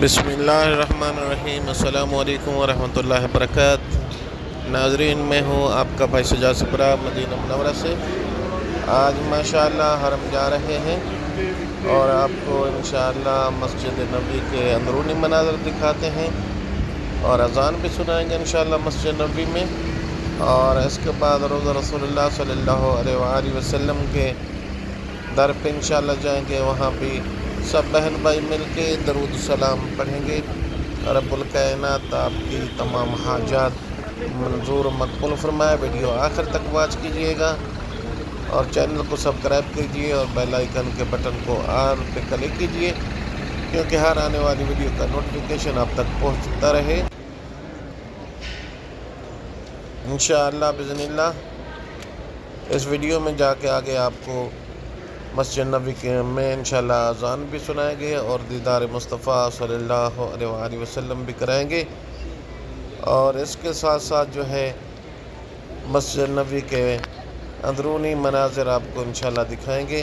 بسم اللہ الرحمن الرحیم۔ السلام علیکم ورحمۃ اللہ وبرکاتہ۔ ناظرین، میں ہوں آپ کا بھائی سجاد سپرا مدینہ منورہ سے۔ آج ماشاءاللہ حرم جا رہے ہیں اور آپ کو انشاءاللہ مسجد نبوی کے اندرونی مناظر دکھاتے ہیں اور اذان بھی سنائیں گے انشاءاللہ مسجد نبوی میں، اور اس کے بعد روضہ رسول اللہ صلی اللہ علیہ وآلہ وسلم کے در پہ انشاءاللہ جائیں گے۔ وہاں بھی سب بہن بھائی مل کے درود السلام پڑھیں گے۔ رب الکائنات آپ کی تمام حاجات منظور و مقبول فرمائے۔ ویڈیو آخر تک واچ کیجئے گا اور چینل کو سبسکرائب کیجئے اور بیل آئیکن کے بٹن کو آل پہ کلک کیجئے، کیونکہ ہر آنے والی ویڈیو کا نوٹیفیکیشن آپ تک پہنچتا رہے انشاءاللہ بإذن اللہ۔ اس ویڈیو میں جا کے آگے آپ کو مسجد نبوی کے میں انشاءاللہ اذان بھی سنائیں گے اور دیدار مصطفیٰ صلی اللہ علیہ وآلہ وسلم بھی کرائیں گے، اور اس کے ساتھ ساتھ جو ہے مسجد نبوی کے اندرونی مناظر آپ کو انشاءاللہ دکھائیں گے۔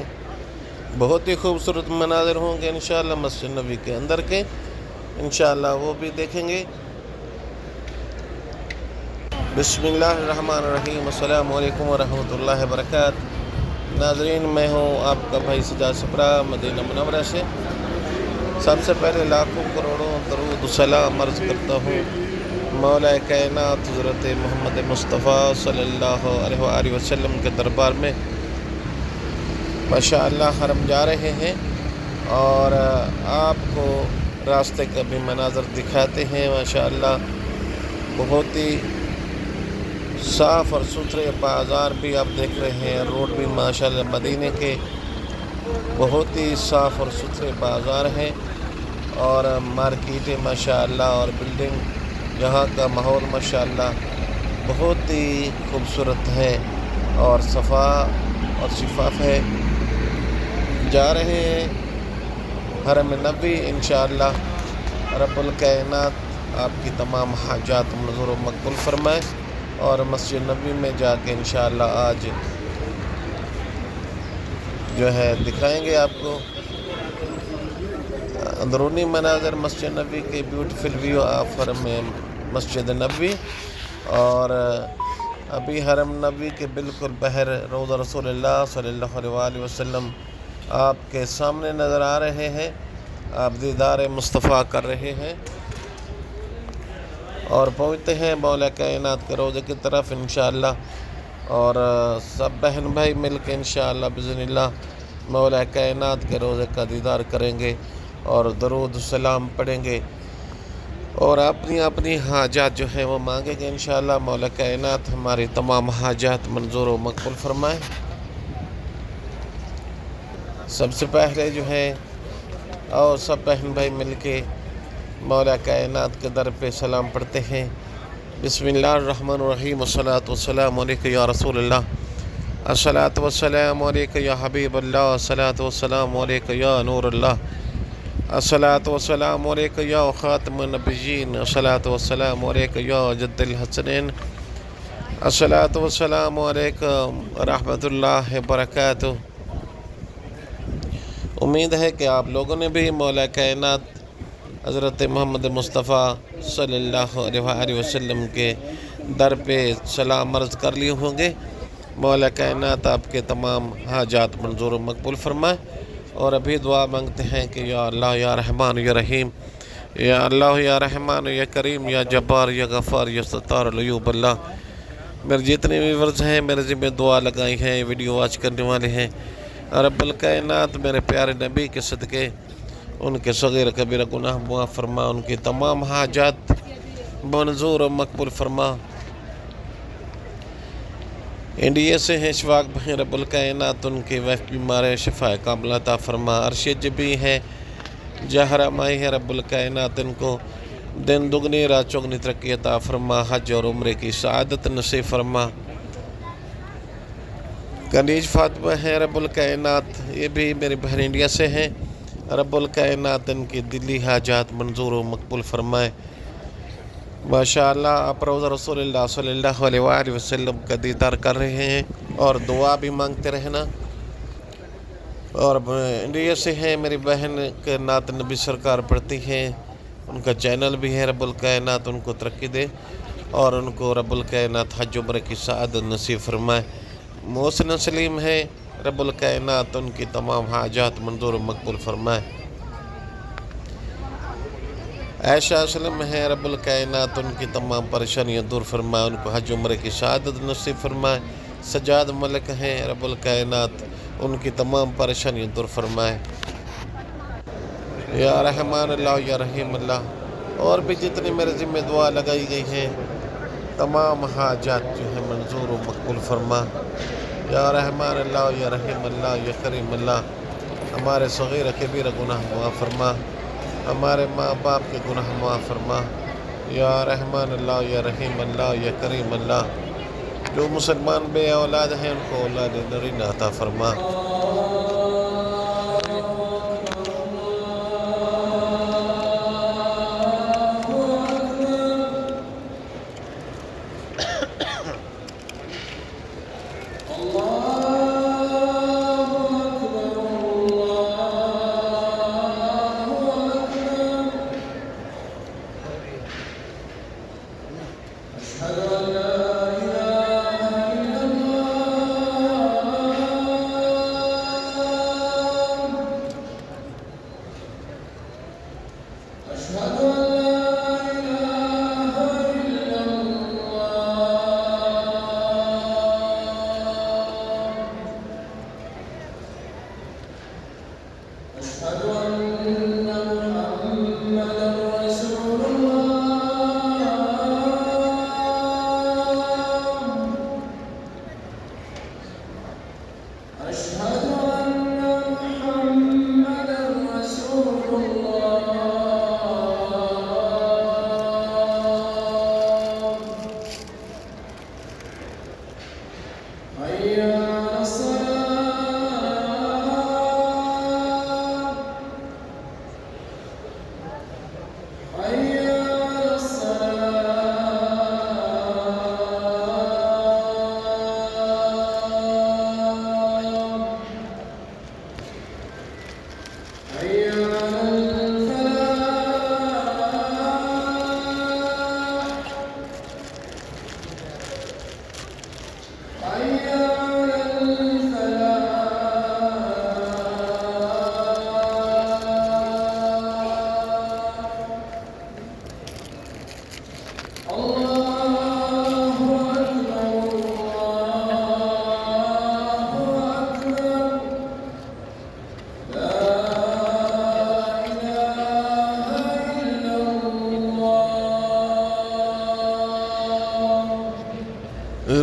بہت ہی خوبصورت مناظر ہوں گے انشاءاللہ مسجد نبوی کے اندر کے، انشاءاللہ وہ بھی دیکھیں گے۔ بسم اللہ الرحمن الرحیم۔ السلام علیکم ورحمۃ اللہ وبرکاتہ۔ ناظرین، میں ہوں آپ کا بھائی سجاد سپرا مدینہ منورہ سے۔ سب سے پہلے لاکھوں کروڑوں درود و سلام عرض کرتا ہوں مولا کائنات حضرت محمد مصطفیٰ صلی اللہ علیہ وآلہ وسلم کے دربار میں۔ ماشاءاللہ حرم جا رہے ہیں اور آپ کو راستے کا بھی مناظر دکھاتے ہیں۔ ماشاءاللہ بہت ہی صاف اور ستھرے بازار بھی آپ دیکھ رہے ہیں، روڈ بھی ماشاءاللہ مدینے کے بہت ہی صاف اور ستھرے بازار ہیں، اور مارکیٹیں ماشاءاللہ اور بلڈنگ، یہاں کا ماحول ماشاءاللہ بہت ہی خوبصورت ہے اور صفائی اور شفاف ہے۔ جا رہے ہیں حرم نبوی، انشاءاللہ رب الکائنات آپ کی تمام حاجات منظور و مقبول فرمائے، اور مسجد نبوی میں جا کے انشاءاللہ آج جو ہے دکھائیں گے آپ کو اندرونی مناظر مسجد نبوی کے، بیوٹیفل ویو آف حرم مسجد نبوی۔ اور ابھی حرم نبوی کے بالکل بہر روضہ رسول اللہ صلی اللہ علیہ وآلہ وسلم آپ کے سامنے نظر آ رہے ہیں۔ آپ دیدار مصطفیٰ کر رہے ہیں اور پہنچتے ہیں مولا کائنات کے روضے کی طرف انشاءاللہ، اور سب بہن بھائی مل کے انشاءاللہ بإذن اللہ مولا کائنات کے روضے کا دیدار کریں گے اور درود السلام پڑھیں گے، اور اپنی اپنی حاجات جو ہیں وہ مانگیں گے انشاءاللہ۔ مولا کائنات ہماری تمام حاجات منظور و مقبول فرمائے۔ سب سے پہلے جو ہے اور سب بہن بھائی مل کے مولا کائنات کے در پہ سلام پڑھتے ہیں۔ بسم اللہ الرحمن الرحیم۔ الصلاۃ والسلام علیک یا رسول اللہ، الصلاۃ والسلام علیک یا حبیب اللہ، الصلاۃ والسلام علیک یا نور اللہ، الصلاۃ والسلام علیک یا خاتم النبیین، الصلاۃ والسلام علیک یا جد الحسنین، الصلاۃ والسلام علیک رحمۃ اللہ وبرکاتہ۔ امید ہے کہ آپ لوگوں نے بھی مولا کائنات حضرت محمد مصطفیٰ صلی اللہ علیہ وآلہ وسلم کے در پہ سلام عرض کر لیے ہوں گے۔ مولا کائنات آپ کے تمام حاجات منظور و مقبول فرمائے، اور ابھی دعا مانگتے ہیں کہ یا اللہ یا رحمان یا رحیم، یا اللہ یا رحمان یا کریم، یا جبار یا غفار یا ستار العیوب اللہ۔ میرے جتنے بھی ورز ہیں میرے ذمہ دعا لگائی ہیں، ویڈیو واچ کرنے والے ہیں، رب الکائنات میرے پیارے نبی کے صدقے ان کے صغیر کبیرہ گناہ معاف فرما، ان کی تمام حاجات منظور و مقبول فرما۔ انڈیا سے ہیں اشفاق بھائی، رب الکائنات ان کی ویف بیمار ہے، شفا کاملہ عطا فرما۔ ارشد بھی ہیں جہرہ مائی ہے، رب الکائنات ان کو دن دگنی رات چوگنی ترقی عطا فرما، حج اور عمرے کی سعادت نصیب فرما۔ کنیج فاطمہ ہیں، رب الکائنات یہ بھی میری بہن انڈیا سے ہیں، رب الکائنات ان کی دلی حاجات منظور و مقبول فرمائے۔ ماشاءاللہ آپ روضہ رسول اللہ صلی اللہ علیہ وآلہ وسلم کا دیدار کر رہے ہیں اور دعا بھی مانگتے رہنا۔ اور انڈیا سے ہیں میری بہن کے نعت نبی سرکار پڑھتی ہیں، ان کا چینل بھی ہے، رب الکائنات ان کو ترقی دے اور ان کو رب الکائنات حج عمرہ کی سعادت نصیب فرمائے۔ محسن سلیم ہے، رب الکائنات ان کی تمام حاجات منظور و مقبول فرمائے۔ عائشہ اسلم ہے، رب الکائنات ان کی تمام پریشانیاں دور فرمائے، ان کو حج عمرہ کی سعادت نصیب فرمائے۔ سجاد ملک ہیں، رب الکائنات ان کی تمام پریشانیاں دور فرمائے۔ یا رحمان اللہ یا رحیم اللہ، اور بھی جتنی میرے ذمہ دعا لگائی گئی ہیں تمام حاجات جو ہے منظور و مقبول فرما۔ یا رحمان اللہ یا رحیم اللہ یا کریم اللہ، ہمارے صغیر کبیر گناہ معاف فرما، ہمارے ماں باپ کے گناہ معاف فرما۔ یا رحمان اللہ یا رحیم اللہ یا کریم اللہ، جو مسلمان بے اولاد ہیں ان کو اولاد نرینہ عطا فرما۔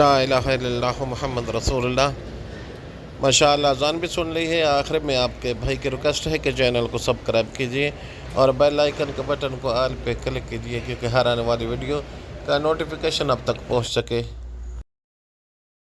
لا الہ الا اللہ محمد رسول اللہ۔ ماشاءاللہ اذان بھی سن لی ہے۔ آخر میں آپ کے بھائی کی ریکویسٹ ہے کہ چینل کو سبسکرائب کیجئے اور بیل آئیکن کے بٹن کو آل پہ کلک کیجئے، کیونکہ ہر آنے والی ویڈیو کا نوٹیفیکیشن اب تک پہنچ سکے۔